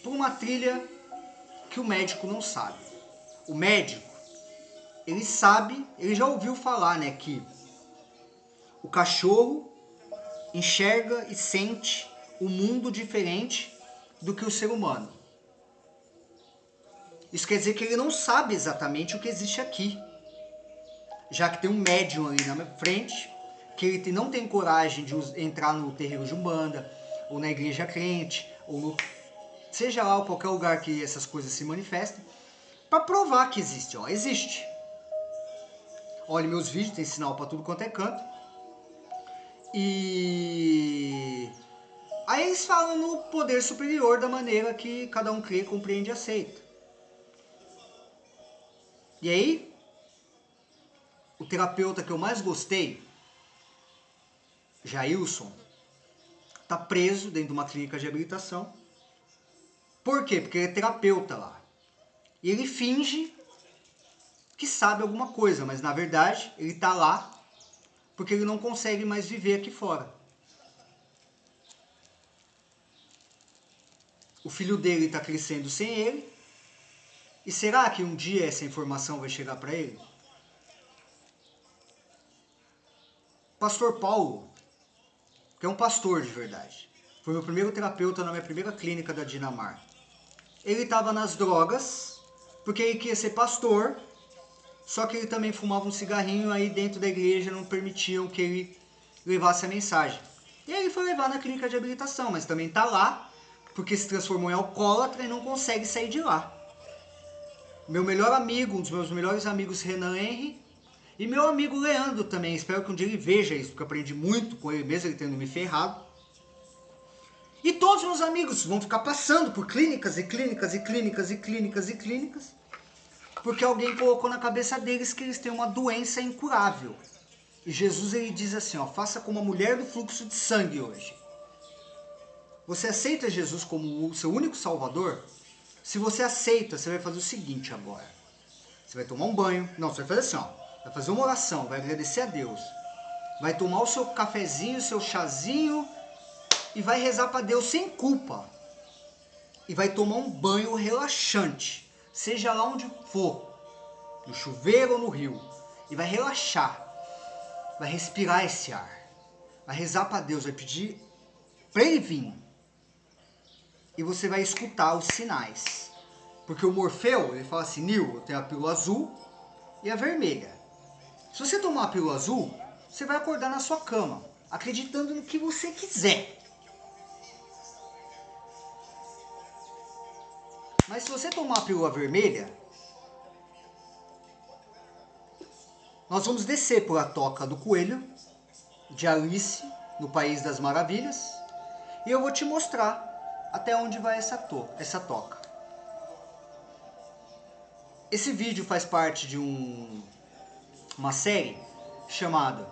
por uma trilha que o médico não sabe. O médico, ele sabe, ele já ouviu falar, né, que o cachorro enxerga e sente o mundo diferente do que o ser humano. Isso quer dizer que ele não sabe exatamente o que existe aqui. Já que tem um médium ali na minha frente, que ele não tem coragem de entrar no terreiro de Umbanda, ou na igreja crente, ou no... seja lá qualquer lugar que essas coisas se manifestem, para provar que existe. Ó, existe. Olha meus vídeos, tem sinal para tudo quanto é canto. E aí eles falam no poder superior da maneira que cada um crê, compreende e aceita. E aí, o terapeuta que eu mais gostei, Jailson, tá preso dentro de uma clínica de habilitação. Por quê? Porque ele é terapeuta lá. E ele finge que sabe alguma coisa, mas na verdade ele tá lá porque ele não consegue mais viver aqui fora. O filho dele está crescendo sem ele. E será que um dia essa informação vai chegar para ele? Pastor Paulo, que é um pastor de verdade, foi meu primeiro terapeuta na minha primeira clínica da Dinamarca. Ele estava nas drogas porque ele queria ser pastor, só que ele também fumava um cigarrinho, aí dentro da igreja não permitiam que ele levasse a mensagem. E aí ele foi levar na clínica de habilitação, mas também está lá porque se transformou em alcoólatra e não consegue sair de lá. Meu melhor amigo, um dos meus melhores amigos, Renan Henry, e meu amigo Leandro também, espero que um dia ele veja isso, porque eu aprendi muito com ele, mesmo ele tendo me ferrado. E todos os meus amigos vão ficar passando por clínicas e clínicas e clínicas e clínicas e clínicas, porque alguém colocou na cabeça deles que eles têm uma doença incurável. E Jesus ele diz assim, ó, faça como a mulher do fluxo de sangue hoje. Você aceita Jesus como o seu único salvador? Se você aceita, você vai fazer o seguinte agora. Você vai tomar um banho, não, você vai fazer assim, ó. Vai fazer uma oração, vai agradecer a Deus. Vai tomar o seu cafezinho, o seu chazinho e vai rezar para Deus sem culpa. E vai tomar um banho relaxante, seja lá onde for, no chuveiro ou no rio. E vai relaxar, vai respirar esse ar, vai rezar para Deus, vai pedir para ele vir. e você vai escutar os sinais. Porque o Morfeu, ele fala assim, Nil, eu tenho a pílula azul e a vermelha. Se você tomar a pílula azul, você vai acordar na sua cama, acreditando no que você quiser. Mas se você tomar a pílula vermelha, nós vamos descer por a Toca do Coelho, de Alice, no País das Maravilhas, e eu vou te mostrar até onde vai essa toca. Esse vídeo faz parte de uma série chamada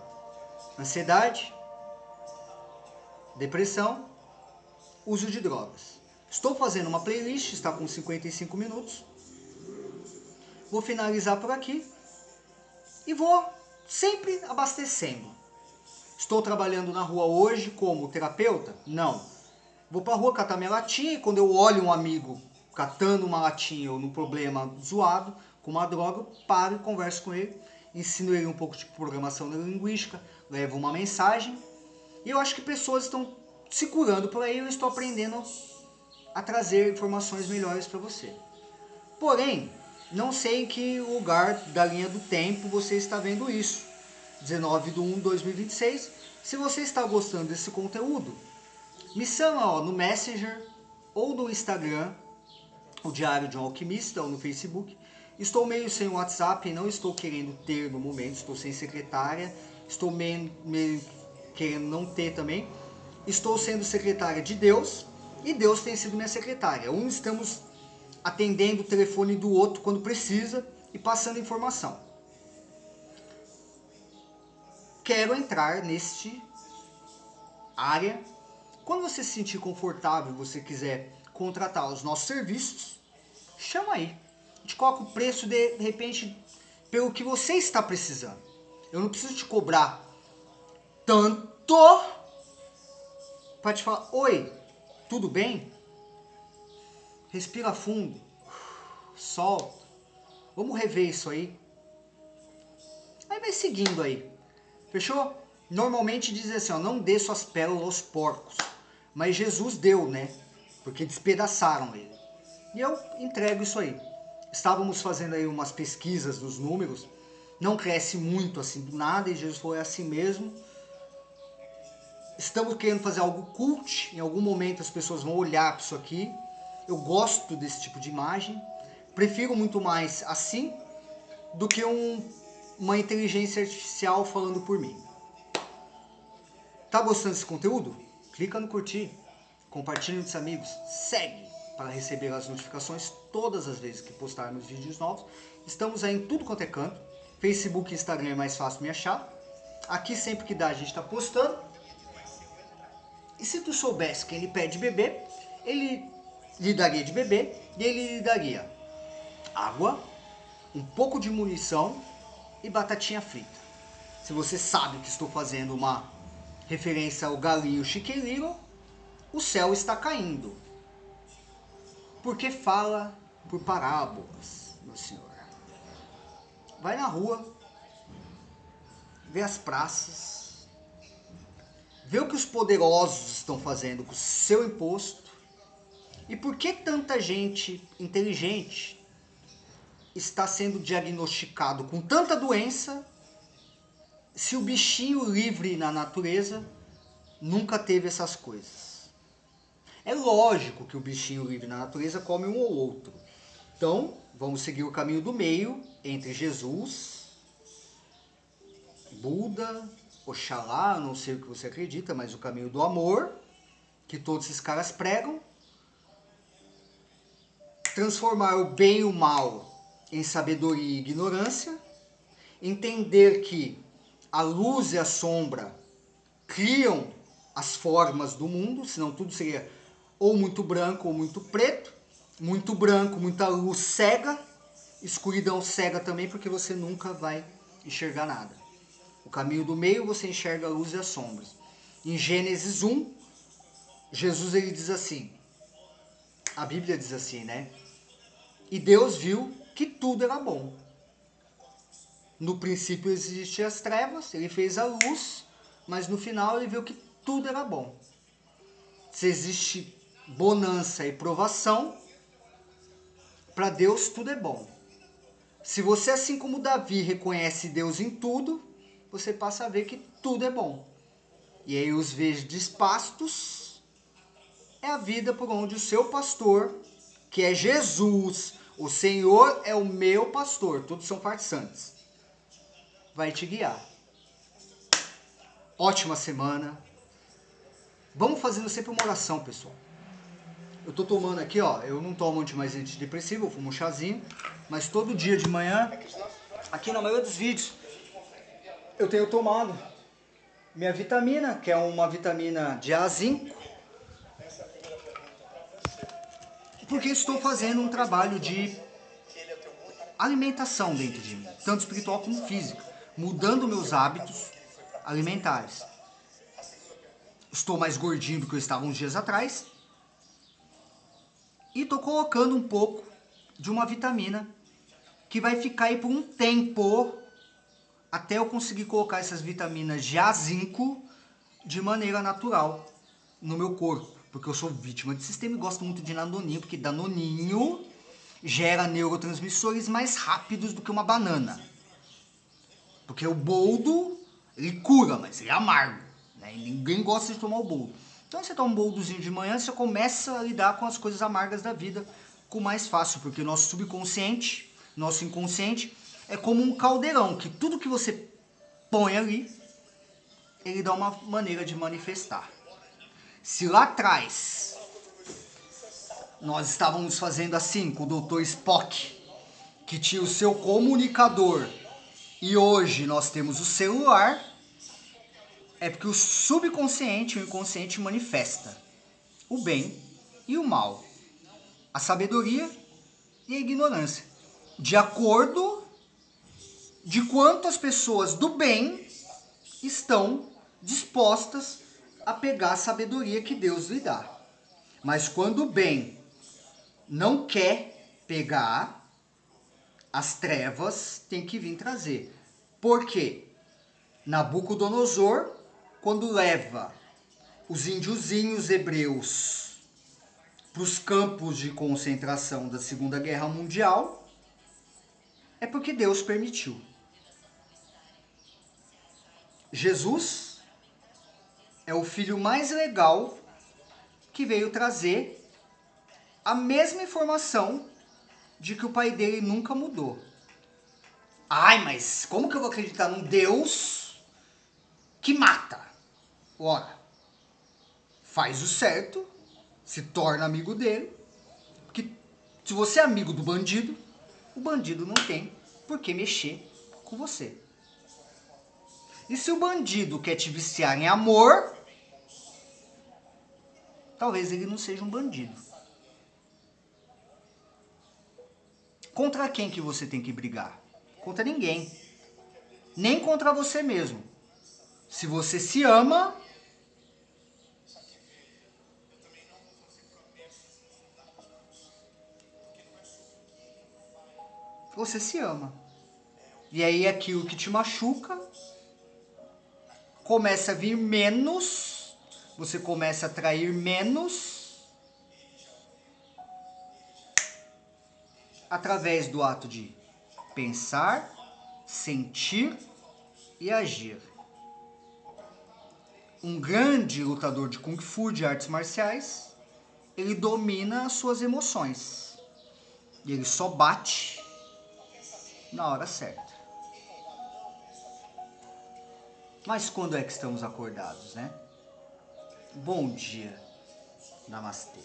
Ansiedade, Depressão, Uso de Drogas. Estou fazendo uma playlist, está com 55 minutos. Vou finalizar por aqui e vou sempre abastecendo. Estou trabalhando na rua hoje como terapeuta? Não. Vou para a rua catar minha latinha e quando eu olho um amigo catando uma latinha ou num problema zoado com uma droga, eu paro e converso com ele, ensino ele um pouco de programação neurolinguística, levo uma mensagem e eu acho que pessoas estão se curando por aí, eu estou aprendendo a trazer informações melhores para você. Porém, não sei em que lugar da linha do tempo você está vendo isso. 19/1/2026. Se você está gostando desse conteúdo, me chama no Messenger ou no Instagram, o Diário de um Alquimista, ou no Facebook. Estou meio sem WhatsApp, não estou querendo ter no momento, estou sem secretária, estou meio querendo não ter também. Estou sendo secretária de Deus e Deus tem sido minha secretária. Estamos atendendo o telefone do outro quando precisa e passando informação. Quero entrar neste área. Quando você se sentir confortável e você quiser contratar os nossos serviços, chama aí. A gente coloca o preço de repente pelo que você está precisando. Eu não preciso te cobrar tanto para te falar, oi, tudo bem? Respira fundo, solta, vamos rever isso aí. Aí vai seguindo aí, fechou? Normalmente diz assim, ó, não dê suas pérolas aos porcos, mas Jesus deu, né? Porque despedaçaram ele. E eu entrego isso aí. Estávamos fazendo aí umas pesquisas dos números, não cresce muito assim do nada e Jesus falou, é assim mesmo. Estamos querendo fazer algo cult, em algum momento as pessoas vão olhar para isso aqui. Eu gosto desse tipo de imagem, prefiro muito mais assim do que uma inteligência artificial falando por mim. Tá gostando desse conteúdo? Clica no curtir, compartilha com seus amigos, segue para receber as notificações todas as vezes que postarmos vídeos novos. Estamos aí em tudo quanto é canto, Facebook e Instagram é mais fácil me achar. Aqui sempre que dá a gente está postando. E se tu soubesse que ele pede beber, ele lhe daria de beber e ele lhe daria água, um pouco de munição e batatinha frita. Se você sabe que estou fazendo uma referência ao galinho chiqueiro, o céu está caindo. Porque fala por parábolas, meu senhor. Vai na rua, vê as praças, vê o que os poderosos estão fazendo com o seu imposto. E por que tanta gente inteligente está sendo diagnosticado com tanta doença se o bichinho livre na natureza nunca teve essas coisas? É lógico que o bichinho livre na natureza come um ou outro. Então, vamos seguir o caminho do meio entre Jesus, Buda, Oxalá, não sei o que você acredita, mas o caminho do amor, que todos esses caras pregam. Transformar o bem e o mal em sabedoria e ignorância. Entender que a luz e a sombra criam as formas do mundo, senão tudo seria ou muito branco ou muito preto. Muito branco, muita luz cega, escuridão cega também, porque você nunca vai enxergar nada. O caminho do meio você enxerga a luz e as sombras. Em Gênesis 1, Jesus ele diz assim, a Bíblia diz assim, né? E Deus viu que tudo era bom. No princípio existiam as trevas, ele fez a luz, mas no final ele viu que tudo era bom. Se existe bonança e provação, para Deus tudo é bom. Se você, assim como Davi, reconhece Deus em tudo, você passa a ver que tudo é bom. E aí os verdes pastos é a vida por onde o seu pastor, que é Jesus, o Senhor é o meu pastor, todos são participantes, vai te guiar. Ótima semana. Vamos fazendo sempre uma oração, pessoal. Eu tô tomando aqui, ó, eu não tomo mais antidepressivo, eu fumo um chazinho, mas todo dia de manhã, aqui na maioria dos vídeos, eu tenho tomado minha vitamina, que é uma vitamina de A5, porque estou fazendo um trabalho de alimentação dentro de mim, tanto espiritual como física, mudando meus hábitos alimentares. Estou mais gordinho do que eu estava uns dias atrás e estou colocando um pouco de uma vitamina que vai ficar aí por um tempo até eu conseguir colocar essas vitaminas de A5 de maneira natural no meu corpo, porque eu sou vítima de sistema e gosto muito de danoninho, porque danoninho gera neurotransmissores mais rápidos do que uma banana. Porque o boldo, ele cura, mas ele é amargo, né? E ninguém gosta de tomar o boldo. Então você toma um boldozinho de manhã, você começa a lidar com as coisas amargas da vida com mais fácil, porque nosso subconsciente, nosso inconsciente, é como um caldeirão, que tudo que você põe ali, ele dá uma maneira de manifestar. Se lá atrás nós estávamos fazendo assim com o Dr. Spock, que tinha o seu comunicador, e hoje nós temos o celular, é porque o subconsciente e o inconsciente manifesta o bem e o mal, a sabedoria e a ignorância, de acordo de quanto as pessoas do bem estão dispostas a pegar a sabedoria que Deus lhe dá. Mas quando o bem não quer pegar, as trevas têm que vir trazer. Por quê? Nabucodonosor, quando leva os índiozinhos hebreus para os campos de concentração da Segunda Guerra Mundial, é porque Deus permitiu. Jesus é o filho mais legal que veio trazer a mesma informação de que o pai dele nunca mudou. Ai, mas como que eu vou acreditar num Deus que mata? Ora, faz o certo, se torna amigo dele, porque se você é amigo do bandido, o bandido não tem por que mexer com você. E se o bandido quer te viciar em amor, talvez ele não seja um bandido. Contra quem que você tem que brigar? Contra ninguém. Nem contra você mesmo. Se você se ama, você se ama. E aí aquilo que te machuca começa a vir menos, você começa a atrair menos através do ato de pensar, sentir e agir. Um grande lutador de Kung Fu, de artes marciais, ele domina as suas emoções. E ele só bate na hora certa. Mas quando é que estamos acordados, né? Bom dia. Namastê.